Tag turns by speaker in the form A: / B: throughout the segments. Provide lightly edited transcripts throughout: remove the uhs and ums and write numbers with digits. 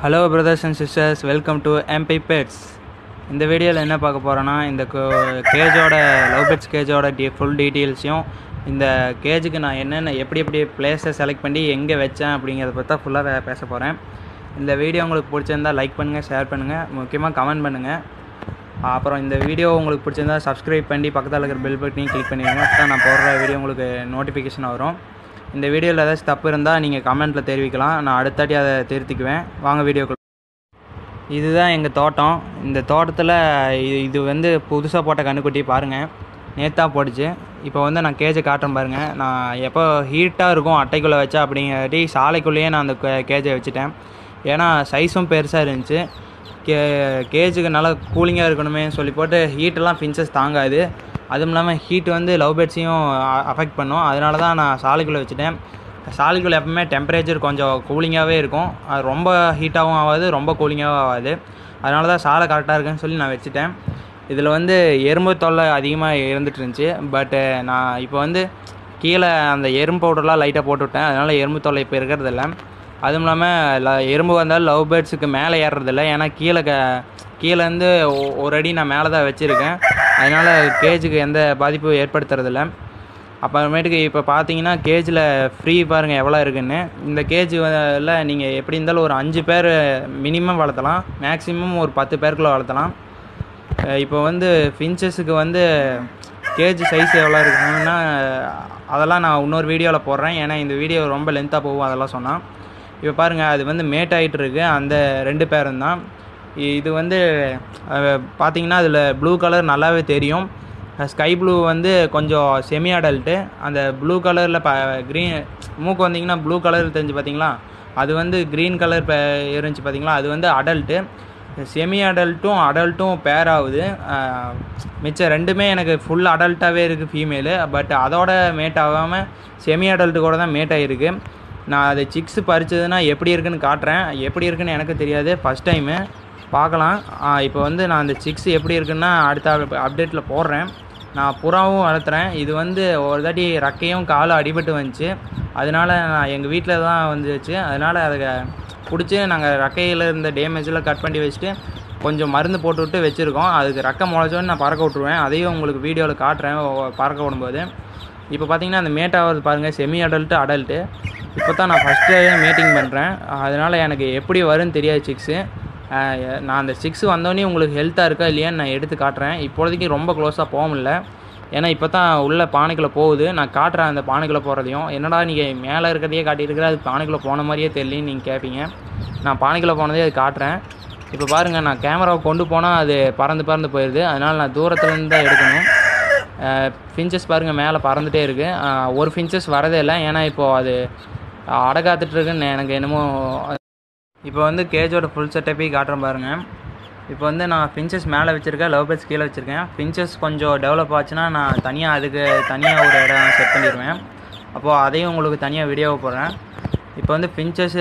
A: Hello brothers and sisters, welcome to MP Pets. இந்த வீடியோவில் என்ன பார்க்க போகிறோன்னா, இந்த கேஜோட லவ் பேர்ட்ஸ் கேஜோட ஃபுல் டீட்டெயில்ஸையும், இந்த கேஜுக்கு நான் என்னென்ன எப்படி பிளேஸை செலக்ட் பண்ணி எங்கே வச்சேன் அப்படிங்கிறத பற்றி ஃபுல்லாக பேச போகிறேன். இந்த வீடியோ உங்களுக்கு பிடிச்சிருந்தால் லைக் பண்ணுங்கள், ஷேர் பண்ணுங்கள், முக்கியமாக கமெண்ட் பண்ணுங்கள். அப்புறம் இந்த வீடியோ உங்களுக்கு பிடிச்சிருந்தா சப்ஸ்கிரைப் பண்ணி பக்கத்தில் இருக்கிற பெல் பட்டனையும் கிளிக் பண்ணிடுங்க. அப்போ தான் நான் போடுற வீடியோ உங்களுக்கு நோட்டிஃபிகேஷன் வரும். இந்த வீடியோவில் ஏதாச்சும் தப்பு இருந்தால் நீங்கள் கமெண்ட்டில் தெரிவிக்கலாம், நான் அடுத்தாட்டி அதை திருத்திக்குவேன். வாங்க வீடியோக்குள்ள. இதுதான் எங்கள் தோட்டம். இந்த தோட்டத்தில் இது வந்து புதுசாக போட்ட கன்றுக்குட்டி பாருங்கள், நேத்தாக போட்டுச்சு. இப்போ வந்து நான் கேஜை காட்டுறேன் பாருங்கள். நான் எப்போ ஹீட்டாக இருக்கும் அட்டைக்குள்ளே வச்சா அப்படிங்காட்டி சாலைக்குள்ளேயே நான் அந்த கேஜை வச்சுட்டேன். ஏன்னா சைஸும் பெருசாக இருந்துச்சு. கேஜுக்கு நல்லா கூலிங்காக இருக்கணுமே சொல்லி போட்டு ஹீட்டெல்லாம் ஃபின்ச்சஸ் தாங்காது. அதுவும் இல்லாமல் ஹீட் வந்து லவ் பேர்ட்ஸையும் அஃபெக்ட் பண்ணும். அதனால தான் நான் சாலைக்குள்ளே வச்சுட்டேன். சாலைக்குள்ளே எப்பவுமே டெம்பரேச்சர் கொஞ்சம் கூலிங்காகவே இருக்கும். அது ரொம்ப ஹீட்டாகவும் ஆகாது, ரொம்ப கூலிங்காகவும் ஆகாது. அதனால தான் சாலை கரெக்டாக இருக்குன்னு சொல்லி நான் வச்சுட்டேன். இதில் வந்து எறும்பு தொல்லை அதிகமாக இருந்துட்டு இருந்துச்சு. பட்டு நான் இப்போ வந்து கீழே அந்த எறும்பு பவுடர்லாம் லைட்டாக போட்டுவிட்டேன். அதனால் எறும்பு தொல்லை இப்போ இருக்கிறதில்ல. அதுவும் இல்லாமல் எறும்பு வந்தாலும் லவ் பேர்ட்ஸுக்கு மேலே ஏறுறதில்ல. ஏன்னா கீழேருந்து ஒரு அடி நான் மேலே தான் வச்சுருக்கேன். அதனால் கேஜுக்கு எந்த பாதிப்பும் ஏற்படுத்துறதில்ல. அப்புறமேட்டுக்கு இப்போ பார்த்தீங்கன்னா கேஜில் ஃப்ரீ பாருங்கள் எவ்வளோ இருக்குதுன்னு. இந்த கேஜில் நீங்கள் எப்படி இருந்தாலும் ஒரு 5 பேர் மினிமம் வளர்த்தலாம், மேக்ஸிமம் ஒரு 10 பேருக்குள்ளே வளர்த்தலாம். இப்போ வந்து ஃபின்ச்சஸுக்கு வந்து கேஜ் சைஸ் எவ்வளோ இருக்குன்னா அதெல்லாம் நான் இன்னொரு வீடியோவில் போடுறேன். ஏன்னா இந்த வீடியோ ரொம்ப லென்த்தாக போகும் அதெல்லாம் சொன்னால். இப்போ பாருங்கள், அது வந்து மேட் ஆகிட்டுருக்கு. அந்த 2 பேரும் தான். இது வந்து பார்த்திங்கன்னா அதில் ப்ளூ கலர் நல்லாவே தெரியும். ஸ்கை ப்ளூ வந்து கொஞ்சம் செமி அடல்ட்டு. அந்த ப்ளூ கலரில் க்ரீன் மூக்கு வந்திங்கன்னா ப்ளூ கலர் தெரிஞ்சு பார்த்தீங்களா, அது வந்து க்ரீன் கலர் இருந்துச்சு பார்த்தீங்களா, அது வந்து அடல்ட்டு. செமி அடல்ட்டும் பேர் ஆகுது. மிச்சம் 2மே எனக்கு ஃபுல் அடல்ட்டாகவே இருக்குது ஃபீமேலு. பட் அதோட மேட் ஆகாமல் செமி அடல்ட்டு கூட தான் மேட் ஆகிருக்கு. நான் அது சிக்ஸு பறிச்சதுன்னா எப்படி இருக்குன்னு காட்டுறேன். எப்படி இருக்குன்னு எனக்கு தெரியாது, ஃபஸ்ட் டைமு பார்க்கலாம். இப்போ வந்து நான் அந்த சிக்ஸ் எப்படி இருக்குன்னா அடுத்த அப்டேட்டில் போடுறேன். நான் புறாவும் வளர்த்துறேன். இது வந்து ஒரு தாட்டி ரக்கையும் காலும் அடிபட்டு வந்துச்சு. அதனால் நான் எங்கள் வீட்டில் தான் வந்துச்சு. அதனால் அதை பிடிச்சி நாங்கள் ரக்கையில் இருந்த டேமேஜில் கட் பண்ணி வச்சுட்டு கொஞ்சம் மருந்து போட்டுவிட்டு வச்சுருக்கோம். அதுக்கு ரக்கை முளைச்சோன்னு நான் பறக்க விட்ருவேன். அதையும் உங்களுக்கு வீடியோவில் காட்டுறேன் பறக்க விடும்போது. இப்போ பார்த்தீங்கன்னா அந்த மேட் ஆகிறது பாருங்கள், செமி அடல்ட்டு. இப்போ தான் நான் ஃபஸ்ட்டு மேட்டிங் பண்ணுறேன். அதனால் எனக்கு எப்படி வரும்னு தெரியாது சிக்ஸு. நான் அந்த 6 வந்தோடனே உங்களுக்கு ஹெல்த்தாக இருக்கா இல்லையான்னு நான் எடுத்து காட்டுறேன். இப்போதைக்கு ரொம்ப க்ளோஸாக போக முடியல, ஏன்னா இப்போ தான் உள்ளே பானைக்குள்ளே போகுது. நான் காட்டுறேன் அந்த பானைக்குள்ளே போகிறதையும். என்னடா நீங்கள் மேலே இருக்கிறதையே காட்டியிருக்கிற, அது பானைக்குள்ளே போன மாதிரியே தெரியலன்னு நீங்கள் கேட்பீங்க. நான் பானைக்குள்ளே போனதே அது காட்டுறேன். இப்போ பாருங்கள், நான் கேமராவை கொண்டு போனால் அது பறந்து போயிடுது. அதனால் நான் தூரத்துலேருந்து தான் எடுக்கணும். ஃபின்ச்சஸ் பாருங்கள் மேலே பறந்துகிட்டே இருக்குது. ஒரு ஃபின்ச்சஸ் வரதே இல்லை, ஏன்னா இப்போது அது அடகாத்துட்ருக்குன்னு எனக்கு என்னமோ. இப்போ வந்து கேஜோட ஃபுல் செட்டப்பே காட்டுறேன் பாருங்கள். இப்போ வந்து நான் ஃபின்ச்சஸ் மேலே வச்சுருக்கேன், லவ் பேர்ட்ஸ் கீழே வச்சுருக்கேன். ஃபின்ச்சஸ் கொஞ்சம் டெவலப் ஆச்சுன்னா நான் அதுக்கு தனியாக ஒரு இடம் செட் பண்ணிடுவேன். அப்போது அதையும் உங்களுக்கு தனியாக வீடியோவை போடுறேன். இப்போ வந்து ஃபின்ச்சஸ்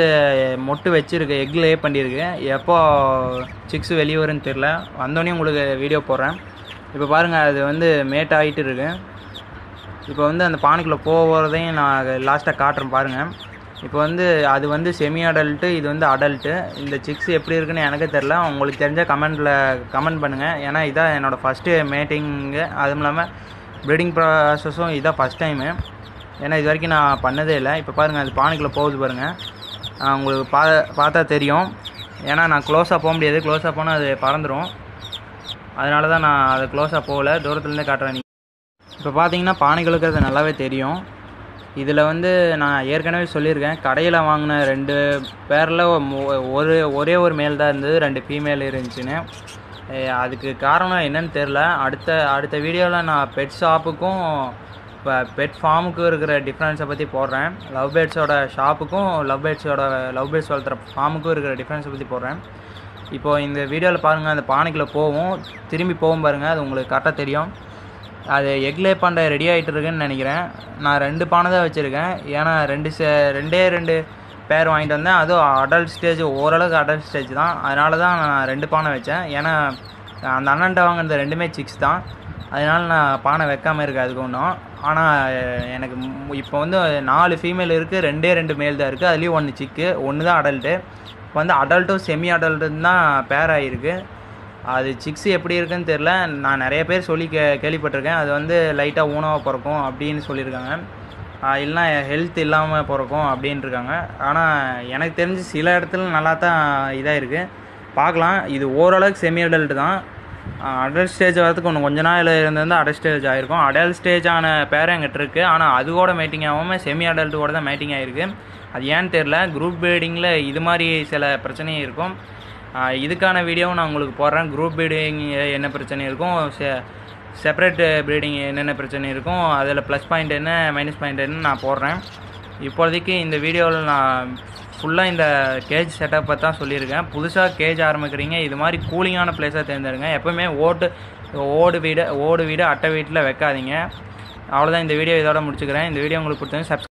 A: மொட்டு வச்சுருக்கு, எக் லே பண்ணியிருக்கு. எப்போ சிக்ஸ் வெளியே வரும்னு தெரில, வந்தோடனே உங்களுக்கு வீடியோ போடுறேன். இப்போ பாருங்கள், அது வந்து மேட் ஆகிட்டு இருக்கு. இப்போ வந்து அந்த பானைக்குள்ளே போகிறதையும் நான் லாஸ்ட்டாக காட்டுறேன் பாருங்கள். இப்போ வந்து அது வந்து செமி அடல்ட்டு, இது வந்து அடல்ட்டு. இந்த சிக்ஸ் எப்படி இருக்குன்னு எனக்கு தெரில, உங்களுக்கு தெரிஞ்சால் கமெண்ட் பண்ணுங்கள். ஏன்னா இதான் என்னோடய ஃபஸ்ட்டு மேட்டிங்கு. அதுவும் இல்லாமல் ப்ரீடிங் ப்ராசஸும் இதான் ஃபஸ்ட் டைமு. ஏன்னா இது வரைக்கும் நான் பண்ணதே இல்லை. இப்போ பாருங்கள், அது பானைக்குள்ளே போகுது பாருங்கள். உங்களுக்கு பார்த்தா தெரியும். ஏன்னா நான் க்ளோஸாக போக முடியாது, க்ளோஸாக போனால் அது பறந்துடும். அதனால தான் நான் அதை க்ளோஸாக போகல, தூரத்துலேருந்தே காட்டுறேன். இப்போ பார்த்தீங்கன்னா பானைகளுக்கு அது நல்லாவே தெரியும். இதில் வந்து நான் ஏற்கனவே சொல்லியிருக்கேன், கடையில் வாங்கின 2 பேரில் ஒரே ஒரு மேல் தான் இருந்தது, 2 ஃபீமேல் இருந்துச்சுன்னு. அதுக்கு காரணம் என்னன்னு தெரில. அடுத்த வீடியோவில் நான் பெட் ஷாப்புக்கும் இப்போ பெட் ஃபார்முக்கும் இருக்கிற டிஃப்ரென்ஸை பற்றி போடுறேன். லவ் பேர்ட்ஸோட ஷாப்புக்கும் லவ் பேர்ட்ஸ் வளர்த்துற ஃபார்முக்கும் இருக்கிற டிஃப்ரென்ஸை பற்றி போடுறேன். இப்போது இந்த வீடியோவில் பாருங்கள், அந்த பானைக்குள்ளே திரும்பி போகும் பாருங்கள், அது உங்களுக்கு கரெக்டாக தெரியும். அது எக் லே பண்ண ரெடி ஆகிட்டு இருக்குன்னு நினைக்கிறேன். நான் 2 பானை தான் வச்சுருக்கேன். ஏன்னா 2 பேர் வாங்கிட்டு வந்தேன். அதுவும் அடல்ட் ஸ்டேஜ், ஓரளவுக்கு அடல்ட் ஸ்டேஜ் தான். அதனால தான் நான் 2 பானை வச்சேன். ஏன்னா அந்த அண்ணன்ட்ட வாங்கினது 2மே சிக்ஸ் தான். அதனால் நான் பானை வைக்காமல் இருக்கேன் அதுக்கு ஒன்றும். ஆனால் எனக்கு இப்போ வந்து 4 ஃபீமேல் இருக்குது, 2 மேல் தான் இருக்குது. அதுலேயும் 1 சிக்கு, 1 தான் அடல்ட்டு. இப்போ வந்து அடல்ட்டும் செமி அடல்ட்டும் தான் பேர் ஆகிருக்கு. அது சிக்ஸ் எப்படி இருக்குன்னு தெரில. நான் நிறைய பேர் சொல்லி கேள்விப்பட்டிருக்கேன். அது வந்து லைட்டாக ஊனமாக பிறக்கும் அப்படின்னு சொல்லியிருக்காங்க. இல்லைனா ஹெல்த் இல்லாமல் பிறக்கும் அப்படின்னு இருக்காங்க. ஆனால் எனக்கு தெரிஞ்சு சில இடத்துல நல்லா தான் இதாக இருக்குது. பார்க்கலாம். இது ஓரளவுக்கு செமி அடல்ட் தான். அடல்ட் ஸ்டேஜ் வரதுக்கு ஒன்று கொஞ்ச நாள் இருந்திருந்தால் அடல்ட் ஸ்டேஜ் ஆகிருக்கும். அடல்ட் ஸ்டேஜான பேர் என்கிட்ட இருக்குது. ஆனால் அது கூட மேட்டிங் ஆகாமல் செமி அடல்ட்டு கூட தான் மேட்டிங் ஆகிருக்கு. அது ஏன்னு தெரில. குரூப் ப்ரீடிங்கில் இது மாதிரி சில பிரச்சனையும் இருக்கும். இதுக்கான வீடியோவும் நான் உங்களுக்கு போடுறேன். குரூப் ப்ரீடிங் என்ன பிரச்சனை இருக்கும், செப்பரேட் ப்ரீடிங் என்னென்ன பிரச்சனை இருக்கும், அதில் ப்ளஸ் பாயிண்ட் என்ன மைனஸ் பாயிண்ட் என்னன்னு நான் போடுறேன். இப்போதைக்கு இந்த வீடியோவில் நான் ஃபுல்லாக இந்த கேஜ் செட்டப்பை தான் சொல்லியிருக்கேன். புதுசாக கேஜ் ஆரம்பிக்கிறீங்க, இது மாதிரி கூலிங்கான பிளேஸாக தேர்ந்தெடுங்க. எப்போவுமே ஓடு வீடு அட்டை வீட்டில் வைக்காதீங்க. அவ்வளோதான். இந்த வீடியோ இதோட முடிச்சுக்கிறேன். இந்த வீடியோ உங்களுக்கு பிடிச்சது